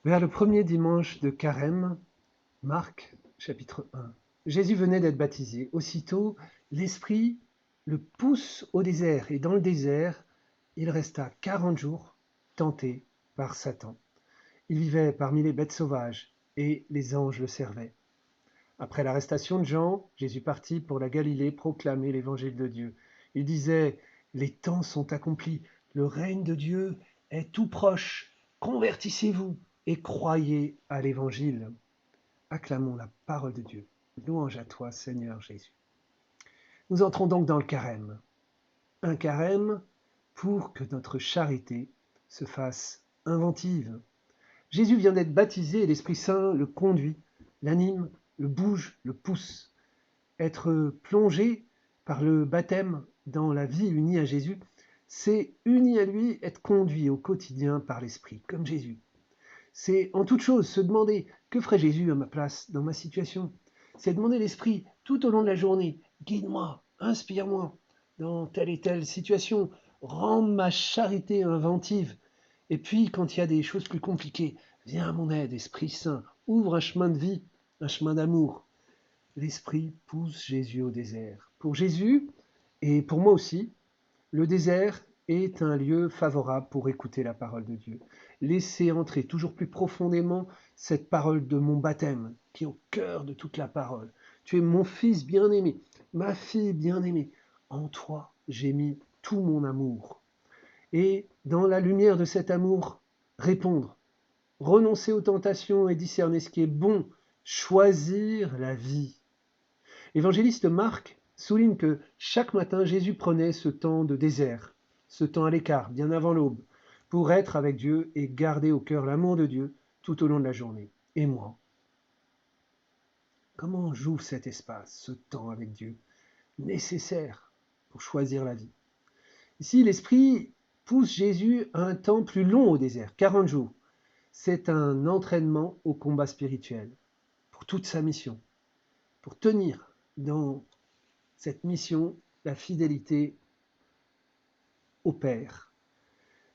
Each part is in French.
Vers le premier dimanche de Carême, Marc, chapitre 1. Jésus venait d'être baptisé. Aussitôt, l'Esprit le pousse au désert, et dans le désert, il resta 40 jours tenté par Satan. Il vivait parmi les bêtes sauvages, et les anges le servaient. Après l'arrestation de Jean, Jésus partit pour la Galilée proclamer l'évangile de Dieu. Il disait: les temps sont accomplis, le règne de Dieu est tout proche. Convertissez-vous et croyez à l'évangile. Acclamons la parole de Dieu. Louange à toi, Seigneur Jésus. Nous entrons donc dans le carême. Un carême pour que notre charité se fasse inventive. Jésus vient d'être baptisé et l'Esprit Saint le conduit, l'anime, le bouge, le pousse. Être plongé par le baptême dans la vie unie à Jésus, c'est uni à lui, être conduit au quotidien par l'Esprit, comme Jésus. C'est en toute chose se demander: que ferait Jésus à ma place, dans ma situation? C'est demander l'Esprit tout au long de la journée: guide-moi, inspire-moi dans telle et telle situation, rends ma charité inventive. Et puis, quand il y a des choses plus compliquées, viens à mon aide, Esprit Saint, ouvre un chemin de vie, un chemin d'amour. L'Esprit pousse Jésus au désert. Pour Jésus, et pour moi aussi, le désert est un lieu favorable pour écouter la parole de Dieu. Laisser entrer toujours plus profondément cette parole de mon baptême, qui est au cœur de toute la parole. Tu es mon fils bien-aimé, ma fille bien-aimée. En toi, j'ai mis tout mon amour. Et dans la lumière de cet amour, répondre, renoncer aux tentations et discerner ce qui est bon, choisir la vie. L'évangéliste Marc souligne que chaque matin, Jésus prenait ce temps de désert, ce temps à l'écart, bien avant l'aube, pour être avec Dieu et garder au cœur l'amour de Dieu tout au long de la journée. Et moi, comment j'ouvre cet espace, ce temps avec Dieu, nécessaire pour choisir la vie? Ici, l'Esprit pousse Jésus à un temps plus long au désert, 40 jours. C'est un entraînement au combat spirituel, pour toute sa mission, pour tenir dans cette mission la fidélité au Père.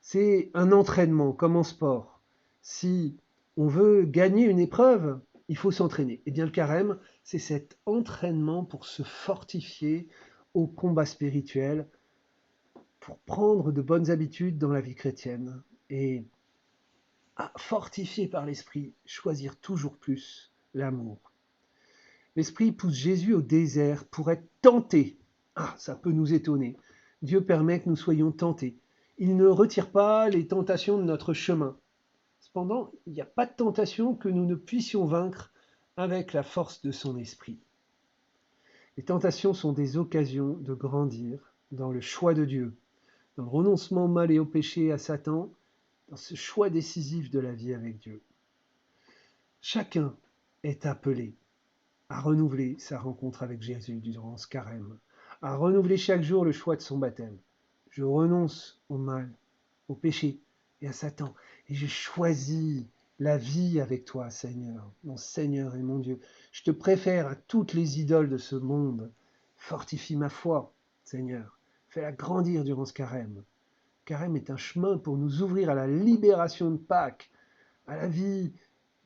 C'est un entraînement comme en sport. Si on veut gagner une épreuve, il faut s'entraîner. Et bien le carême, c'est cet entraînement pour se fortifier au combat spirituel, pour prendre de bonnes habitudes dans la vie chrétienne et fortifié par l'Esprit, choisir toujours plus l'amour. L'Esprit pousse Jésus au désert pour être tenté. Ah, ça peut nous étonner. Dieu permet que nous soyons tentés. Il ne retire pas les tentations de notre chemin. Cependant, il n'y a pas de tentation que nous ne puissions vaincre avec la force de son esprit. Les tentations sont des occasions de grandir dans le choix de Dieu, dans le renoncement au mal et au péché, à Satan, dans ce choix décisif de la vie avec Dieu. Chacun est appelé à renouveler sa rencontre avec Jésus durant ce carême, à renouveler chaque jour le choix de son baptême. Je renonce au mal, au péché et à Satan, et je choisis la vie avec toi, Seigneur, mon Seigneur et mon Dieu. Je te préfère à toutes les idoles de ce monde. Fortifie ma foi, Seigneur. Fais-la grandir durant ce carême. Carême est un chemin pour nous ouvrir à la libération de Pâques, à la vie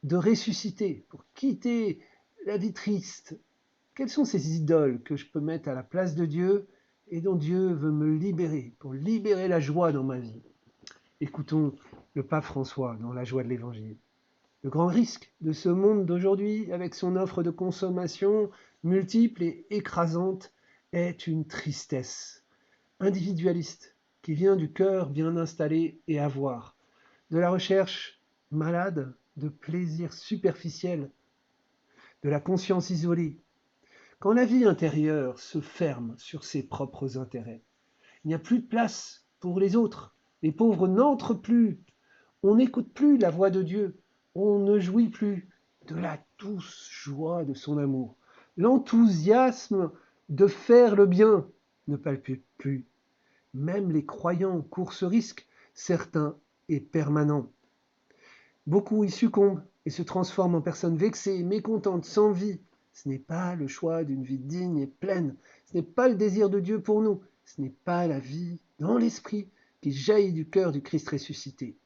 de ressusciter, pour quitter la vie triste. Quelles sont ces idoles que je peux mettre à la place de Dieu et dont Dieu veut me libérer, pour libérer la joie dans ma vie? Écoutons le pape François dans la joie de l'Évangile. Le grand risque de ce monde d'aujourd'hui, avec son offre de consommation multiple et écrasante, est une tristesse individualiste qui vient du cœur bien installé et avare, de la recherche malade de plaisirs superficiels, de la conscience isolée. Quand la vie intérieure se ferme sur ses propres intérêts, il n'y a plus de place pour les autres. Les pauvres n'entrent plus. On n'écoute plus la voix de Dieu. On ne jouit plus de la douce joie de son amour. L'enthousiasme de faire le bien ne palpite plus. Même les croyants courent ce risque, certain et permanent. Beaucoup y succombent et se transforment en personnes vexées, mécontentes, sans vie. Ce n'est pas le choix d'une vie digne et pleine. Ce n'est pas le désir de Dieu pour nous. Ce n'est pas la vie dans l'esprit qui jaillit du cœur du Christ ressuscité.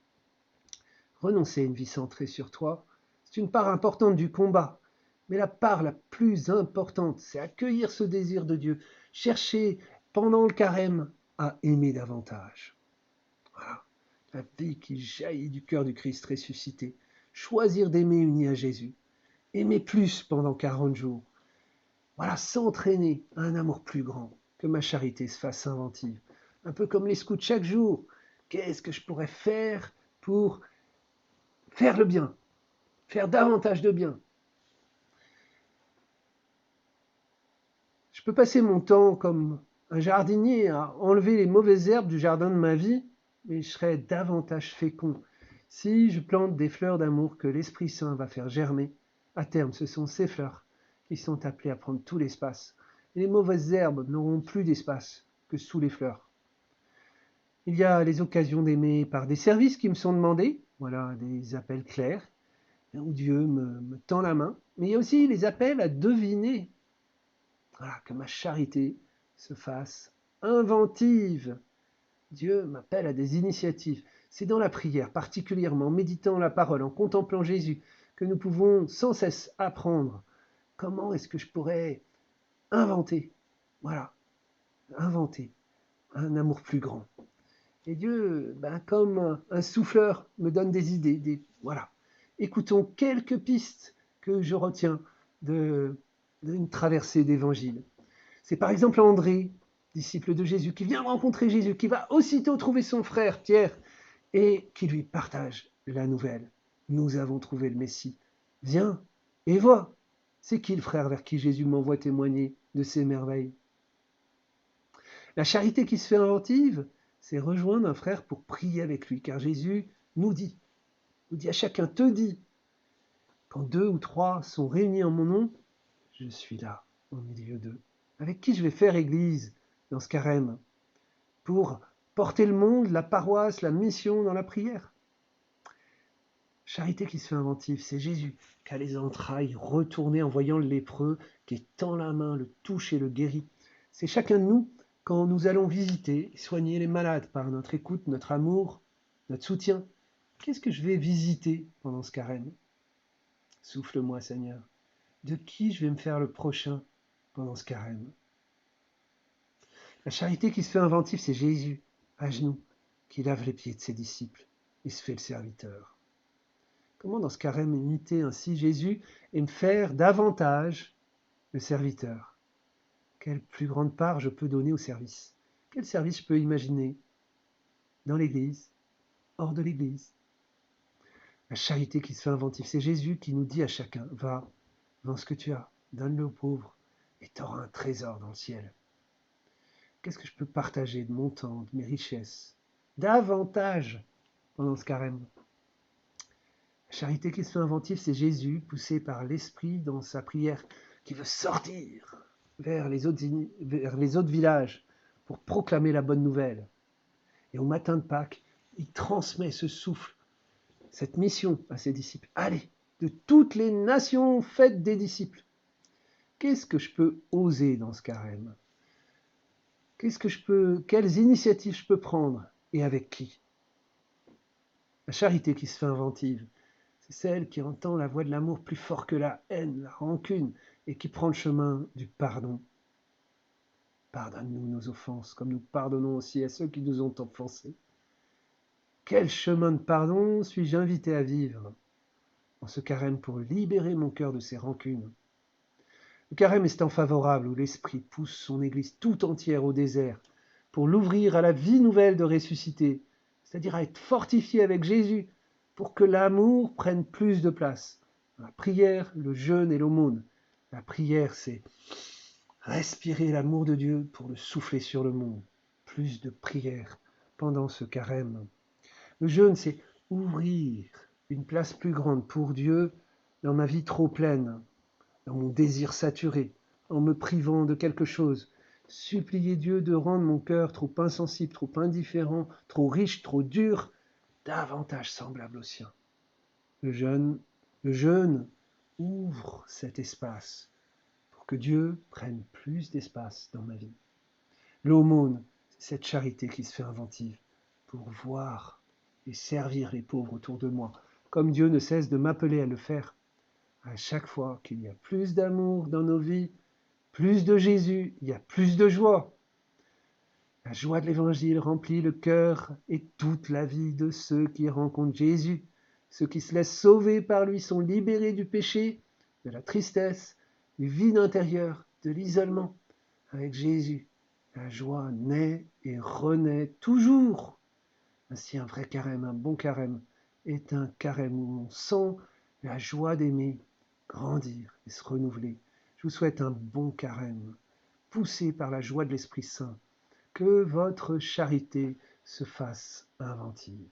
renoncer à une vie centrée sur toi, c'est une part importante du combat. Mais la part la plus importante, c'est accueillir ce désir de Dieu, chercher pendant le carême à aimer davantage. Voilà, la vie qui jaillit du cœur du Christ ressuscité. Choisir d'aimer uni à Jésus. Aimer plus pendant 40 jours. Voilà, s'entraîner à un amour plus grand, que ma charité se fasse inventive. Un peu comme les scouts chaque jour. Qu'est-ce que je pourrais faire pour faire le bien, faire davantage de bien? Je peux passer mon temps comme un jardinier à enlever les mauvaises herbes du jardin de ma vie, mais je serai davantage fécond si je plante des fleurs d'amour que l'Esprit Saint va faire germer. À terme, ce sont ces fleurs qui sont appelées à prendre tout l'espace. Les mauvaises herbes n'auront plus d'espace que sous les fleurs. Il y a les occasions d'aimer par des services qui me sont demandés, voilà, des appels clairs, où Dieu me tend la main, mais il y a aussi les appels à deviner. Voilà, que ma charité se fasse inventive. Dieu m'appelle à des initiatives. C'est dans la prière, particulièrement en méditant la parole, en contemplant Jésus, que nous pouvons sans cesse apprendre comment est-ce que je pourrais inventer, voilà, inventer un amour plus grand. Et Dieu, comme un souffleur, me donne des idées. Voilà. Écoutons quelques pistes que je retiens d'une traversée d'évangile. C'est par exemple André, disciple de Jésus, qui vient rencontrer Jésus, qui va aussitôt trouver son frère Pierre et qui lui partage la nouvelle. Nous avons trouvé le Messie. Viens et vois. C'est qui le frère vers qui Jésus m'envoie témoigner de ses merveilles? La charité qui se fait inventive, c'est rejoindre un frère pour prier avec lui, car Jésus nous dit à chacun, te dit, quand 2 ou 3 sont réunis en mon nom, je suis là, au milieu d'eux. Avec qui je vais faire église dans ce carême? Pour porter le monde, la paroisse, la mission dans la prière. Charité qui se fait inventive, c'est Jésus qui a les entrailles retournées en voyant le lépreux, qui tend la main, le touche et le guérit. C'est chacun de nous quand nous allons visiter et soigner les malades par notre écoute, notre amour, notre soutien. Qu'est-ce que je vais visiter pendant ce carême? Souffle-moi, Seigneur. De qui je vais me faire le prochain pendant ce carême? La charité qui se fait inventive, c'est Jésus, à genoux, qui lave les pieds de ses disciples et se fait le serviteur. Comment dans ce carême imiter ainsi Jésus et me faire davantage le serviteur? Quelle plus grande part je peux donner au service? Quel service je peux imaginer dans l'Église, hors de l'Église? La charité qui se fait inventive, c'est Jésus qui nous dit à chacun, va, vends ce que tu as, donne-le aux pauvres, et tu auras un trésor dans le ciel. Qu'est-ce que je peux partager de mon temps, de mes richesses, davantage pendant ce carême? La charité qui se fait inventive, c'est Jésus, poussé par l'Esprit dans sa prière, qui veut sortir vers les autres villages pour proclamer la bonne nouvelle. Et au matin de Pâques, il transmet ce souffle, cette mission à ses disciples. Allez, de toutes les nations, faites des disciples. Qu'est-ce que je peux oser dans ce carême? Quelles initiatives je peux prendre et avec qui? La charité qui se fait inventive, c'est celle qui entend la voix de l'amour plus fort que la haine, la rancune, et qui prend le chemin du pardon. Pardonne-nous nos offenses, comme nous pardonnons aussi à ceux qui nous ont offensés. Quel chemin de pardon suis-je invité à vivre en ce carême pour libérer mon cœur de ses rancunes? Le carême est ce temps favorable où l'Esprit pousse son Église tout entière au désert pour l'ouvrir à la vie nouvelle de ressuscité, c'est-à-dire à être fortifié avec Jésus pour que l'amour prenne plus de place. La prière, le jeûne et l'aumône. La prière, c'est respirer l'amour de Dieu pour le souffler sur le monde. Plus de prière pendant ce carême. Le jeûne, c'est ouvrir une place plus grande pour Dieu dans ma vie trop pleine, dans mon désir saturé, en me privant de quelque chose. Supplier Dieu de rendre mon cœur trop insensible, trop indifférent, trop riche, trop dur, davantage semblable au sien. Le jeûne ouvre cet espace pour que Dieu prenne plus d'espace dans ma vie. L'aumône, c'est cette charité qui se fait inventive pour voir et servir les pauvres autour de moi, comme Dieu ne cesse de m'appeler à le faire. À chaque fois qu'il y a plus d'amour dans nos vies, plus de Jésus, il y a plus de joie. La joie de l'Évangile remplit le cœur et toute la vie de ceux qui rencontrent Jésus. Ceux qui se laissent sauver par lui sont libérés du péché, de la tristesse, du vide intérieur, de l'isolement. Avec Jésus, la joie naît et renaît toujours. Ainsi, un vrai carême, un bon carême, est un carême où on sent la joie d'aimer grandir et se renouveler. Je vous souhaite un bon carême, poussé par la joie de l'Esprit Saint. Que votre charité se fasse inventive.